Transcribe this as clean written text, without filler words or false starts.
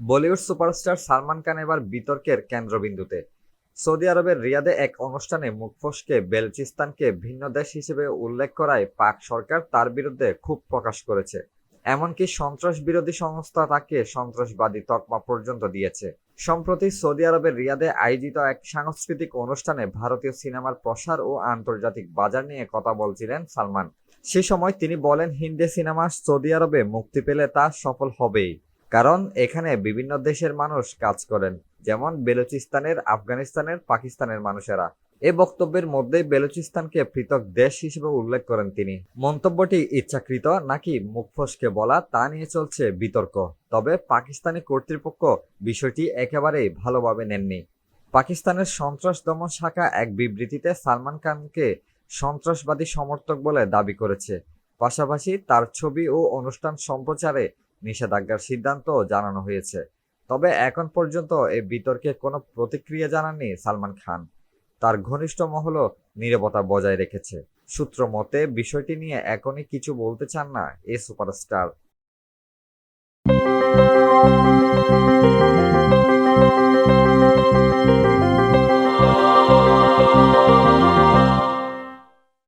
Bollywood superstar Salman Khan এবার বিতর্কের কেন্দ্রবিন্দুতে। সৌদি আরবের রিয়াদে এক অনুষ্ঠানে মুখ ফসকে বেলুচিস্তানকে ভিন্ন দেশ হিসেবে উল্লেখ করায় পাক সরকার তার বিরুদ্ধে ক্ষোভ প্রকাশ করেছে। এমনকি সন্ত্রাস বিরোধী সংস্থা তাকে সন্ত্রাসবাদী তকমা পর্যন্ত দিয়েছে। সম্প্রতি সৌদি আরবের রিয়াদে আয়োজিত এক সাংস্কৃতিক অনুষ্ঠানে ভারতীয় সিনেমার প্রসার ও আন্তর্জাতিক বাজার নিয়ে কথা বলছিলেন সালমান। সে সময় তিনি বলেন, হিন্দি সিনেমা সৌদি আরবে মুক্তি পেলে তা সফল হবেই, কারণ এখানে বিভিন্ন দেশের মানুষ কাজ করেন, যেমন বেলুচিস্তানের, আফগানিস্তানের, পাকিস্তানের মানুষেরা। এ বক্তব্যের মধ্যেই বেলুচিস্তানকে পৃথক দেশ হিসেবে উল্লেখ করেন তিনি। মন্তব্যটি ইচ্ছাকৃত নাকি মুখ ফসকে বলা তা নিয়ে চলছে বিতর্ক। তবে পাকিস্তানি কর্তৃপক্ষ বিষয়টি একেবারেই ভালোভাবে নেননি। পাকিস্তানের সন্ত্রাস দমন শাখা এক বিবৃতিতে সালমান খানকে সন্ত্রাসবাদী সমর্থক বলে দাবি করেছে। পাশাপাশি তার ছবি ও অনুষ্ঠান সম্প্রচারে নিষেধাজ্ঞার সিদ্ধান্ত জানানো হয়েছে। তবে এখন পর্যন্ত এই বিতর্কে কোনো প্রতিক্রিয়া জানাননি সালমান খান। তার ঘনিষ্ঠ মহলও নীরবতা বজায় রেখেছে। সূত্র মতে বিষয়টি নিয়ে এখনই কিছু বলতে চান না এই সুপারস্টার।